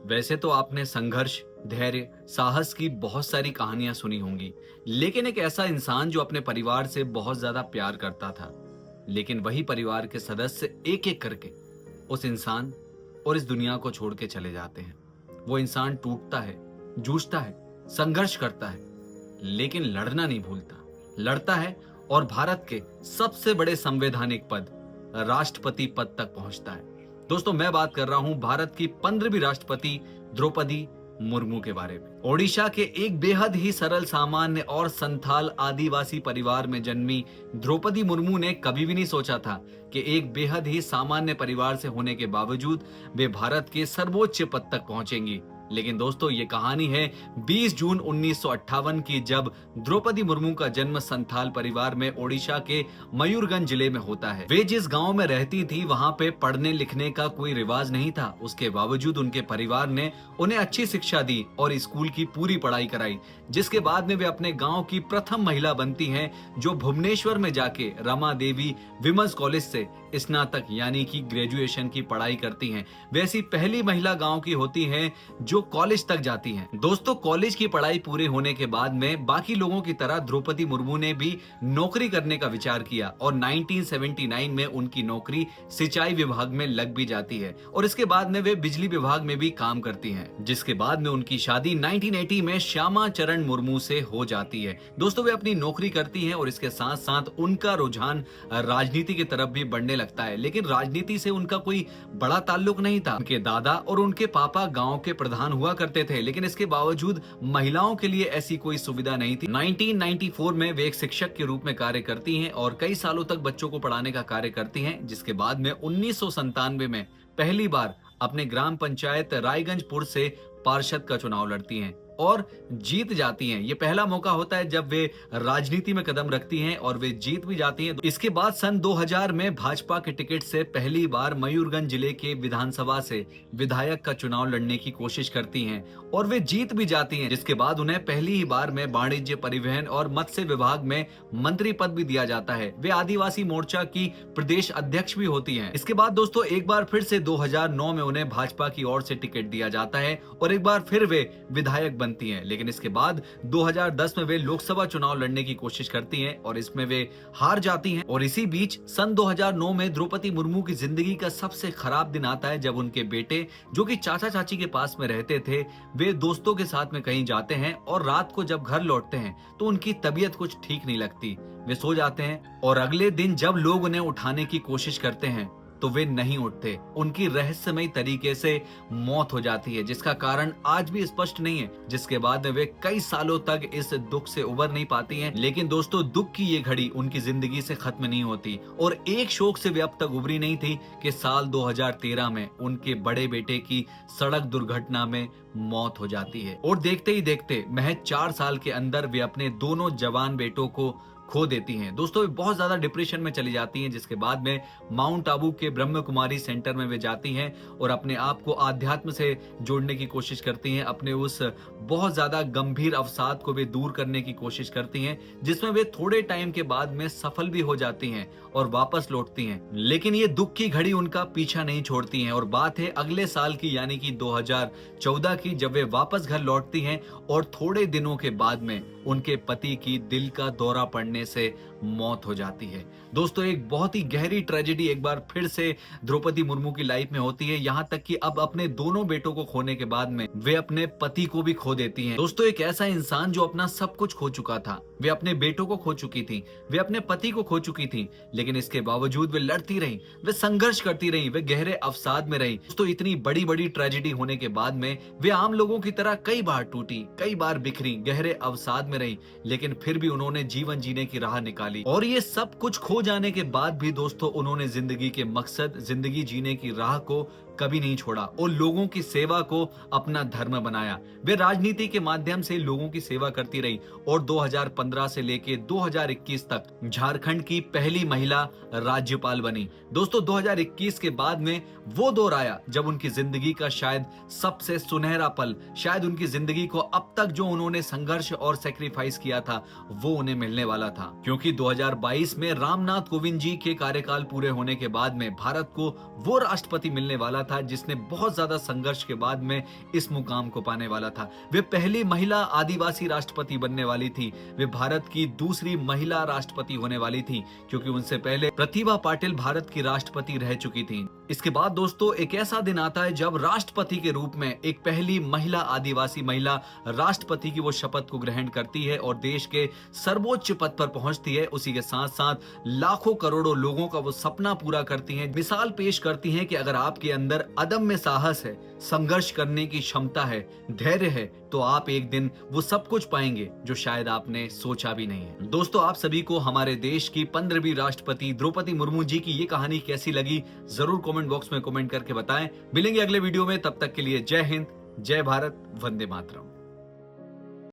वैसे तो आपने संघर्ष, धैर्य, साहस की बहुत सारी कहानियां सुनी होंगी, लेकिन एक ऐसा इंसान जो अपने परिवार से बहुत ज्यादा प्यार करता था, लेकिन वही परिवार के सदस्य एक-एक करके उस इंसान और इस दुनिया को छोड़ के चले जाते हैं। वो इंसान टूटता है, जूझता है, संघर्ष करता है, लेकिन लड़ना नहीं भूलता। लड़ता है और भारत के सबसे बड़े संवैधानिक पद, राष्ट्रपति पद तक पहुंचता है। दोस्तों, मैं बात कर रहा हूं भारत की 15वीं राष्ट्रपति द्रौपदी मुर्मू के बारे में। ओडिशा के एक बेहद ही सरल, सामान्य और संथाल आदिवासी परिवार में जन्मी द्रौपदी मुर्मू ने कभी भी नहीं सोचा था कि एक बेहद ही सामान्य परिवार से होने के बावजूद वे भारत के सर्वोच्च पद तक पहुंचेंगी। लेकिन दोस्तों, ये कहानी है 20 जून 1958 की, जब द्रौपदी मुर्मू का जन्म संथाल परिवार में ओडिशा के मयूरगंज जिले में होता है। वे जिस गांव में रहती थी, वहां पे पढ़ने लिखने का कोई रिवाज नहीं था। उसके बावजूद उनके परिवार ने उन्हें अच्छी शिक्षा दी और स्कूल की पूरी पढ़ाई कराई, जिसके बाद में वे अपने गाँव की प्रथम महिला बनती है जो भुवनेश्वर में जाके रमा देवी विमेंस कॉलेज से स्नातक यानी कि ग्रेजुएशन की पढ़ाई करती हैं। वैसी पहली महिला गांव की होती है जो कॉलेज तक जाती हैं। दोस्तों, कॉलेज की पढ़ाई पूरे होने के बाद में बाकी लोगों की तरह द्रौपदी मुर्मू ने भी नौकरी करने का विचार किया और 1979 में उनकी नौकरी सिंचाई विभाग में लग भी जाती है और इसके बाद में वे बिजली विभाग में भी काम करती हैं, जिसके बाद में उनकी शादी 1980 में श्यामा चरण मुर्मू से हो जाती है। दोस्तों, वे अपनी नौकरी करती हैं और इसके साथ साथ उनका रुझान राजनीति की तरफ भी बढ़ने लगता है, लेकिन राजनीति से उनका कोई बड़ा ताल्लुक नहीं था। उनके दादा और उनके पापा गांव के प्रधान हुआ करते थे, लेकिन इसके बावजूद महिलाओं के लिए ऐसी कोई सुविधा नहीं थी। 1994 में वे एक शिक्षक के रूप में कार्य करती हैं और कई सालों तक बच्चों को पढ़ाने का कार्य करती हैं, जिसके बाद में 1997 में पहली बार अपने ग्राम पंचायत रायगंजपुर से पार्षद का चुनाव लड़ती हैं और जीत जाती हैं। ये पहला मौका होता है जब वे राजनीति में कदम रखती हैं और वे जीत भी जाती हैं। इसके बाद सन 2000 में भाजपा के टिकट से पहली बार मयूरगंज जिले के विधानसभा से विधायक का चुनाव लड़ने की कोशिश करती हैं और वे जीत भी जाती हैं, जिसके बाद उन्हें पहली ही बार में वाणिज्य, परिवहन और मत्स्य विभाग में मंत्री पद भी दिया जाता है। वे आदिवासी मोर्चा की प्रदेश अध्यक्ष भी होती हैं। इसके बाद दोस्तों, एक बार फिर से 2009 में उन्हें भाजपा की ओर से टिकट दिया जाता है और एक बार फिर वे विधायक बनती हैं, लेकिन इसके बाद 2010 में वे लोकसभा चुनाव लड़ने की कोशिश करती हैं और इसमें वे हार जाती हैं। और इसी बीच सन 2009 में द्रौपदी मुर्मू की जिंदगी का सबसे खराब दिन आता है, जब उनके बेटे, जो कि चाचा चाची के पास में रहते थे, वे दोस्तों के साथ में कहीं जाते हैं और रात को जब घर लौटते हैं तो उनकी तबीयत कुछ ठीक नहीं लगती। वे सो जाते हैं और अगले दिन जब लोग उन्हें उठाने की कोशिश करते हैं तो वे नहीं उठते। उनकी रहस्यमय तरीके से मौत हो जाती है, जिसका कारण आज भी स्पष्ट नहीं है, जिसके बाद वे कई सालों तक इस दुख से उबर नहीं पाती हैं। लेकिन दोस्तों, दुख की ये घड़ी उनकी जिंदगी से खत्म नहीं होती और एक शोक से वे अब तक उबरी नहीं थी कि साल 2013 में उनके बड़े बेटे की सड़क दुर्घटना में मौत हो जाती है और देखते ही देखते महज 4 साल के अंदर वे अपने दोनों जवान बेटों को खो देती हैं। दोस्तों, वे बहुत ज्यादा डिप्रेशन में चली जाती हैं, जिसके बाद में माउंट आबू के ब्रह्म कुमारी सेंटर में वे जाती हैं और अपने आप को आध्यात्म से जोड़ने की कोशिश करती हैं। अपने उस बहुत ज्यादा गंभीर अवसाद को वे दूर करने की कोशिश करती हैं, जिसमें वे थोड़े टाइम के बाद में सफल भी हो जाती हैं और वापस लौटती हैं। लेकिन ये दुख की घड़ी उनका पीछा नहीं छोड़ती हैं और बात है अगले साल की, यानी कि 2014 की, जब वे वापस घर लौटती हैं और थोड़े दिनों के बाद में उनके पति की दिल का दौरा पड़ने से मौत हो जाती है। दोस्तों, एक बहुत ही गहरी ट्रेजेडी एक बार फिर से द्रौपदी मुर्मू की लाइफ में होती है, यहाँ तक कि अब अपने दोनों बेटों को खोने के बाद में वे अपने पति को भी खो देती हैं। दोस्तों, एक ऐसा इंसान जो अपना सब कुछ खो चुका था, वे अपने बेटों को खो चुकी थी, वे अपने पति को खो चुकी थी, लेकिन इसके बावजूद वे लड़ती रही, वे संघर्ष करती रही, वे गहरे अवसाद में रही। दोस्तों, इतनी बड़ी बड़ी ट्रेजेडी होने के बाद में वे आम लोगों की तरह कई बार टूटी, कई बार बिखरी, गहरे अवसाद में रही, लेकिन फिर भी उन्होंने जीवन जीने की राह निकाली। और ये सब कुछ खो जाने के बाद भी दोस्तों, उन्होंने जिंदगी के मकसद, जिंदगी जीने की राह को कभी नहीं छोड़ा और लोगों की सेवा को अपना धर्म बनाया। वे राजनीति के माध्यम से लोगों की सेवा करती रही और 2015 से लेके 2021 तक झारखंड की पहली महिला राज्यपाल बनी। दोस्तों, 2021 के बाद में वो दौर आया जब उनकी जिंदगी का शायद सबसे सुनहरा पल, शायद उनकी जिंदगी को अब तक जो उन्होंने संघर्ष और सेक्रीफाइस किया था वो उन्हें मिलने वाला था, क्योंकि 2022 में रामनाथ कोविंद जी के कार्यकाल पूरे होने के बाद में भारत को वो राष्ट्रपति मिलने वाला था जिसने बहुत ज्यादा संघर्ष के बाद में इस मुकाम को पाने वाला था। वे पहली महिला आदिवासी राष्ट्रपति बनने वाली थी। वे भारत की दूसरी महिला राष्ट्रपति होने वाली थी, क्योंकि उनसे पहले प्रतिभा पाटिल भारत की राष्ट्रपति रह चुकी थी। इसके बाद दोस्तों एक ऐसा दिन आता है जब राष्ट्रपति के रूप में एक पहली महिला आदिवासी महिला राष्ट्रपति की वो शपथ को ग्रहण करती है और देश के सर्वोच्च पद पर पहुंचती है। उसी के साथ साथ लाखों करोड़ों लोगों का वो सपना पूरा करती हैं, मिसाल पेश करती हैं कि अगर आपके अंदर अदम्य साहस है, संघर्ष करने की क्षमता है, धैर्य है, तो आप एक दिन वो सब कुछ पाएंगे जो शायद आपने सोचा भी नहीं है। दोस्तों आप सभी को हमारे देश की 15वीं राष्ट्रपति द्रौपदी मुर्मू जी की ये कहानी कैसी लगी जरूर कमेंट बॉक्स में कमेंट करके बताएं। मिलेंगे अगले वीडियो में, तब तक के लिए जय हिंद, जय भारत, वंदे मातरम।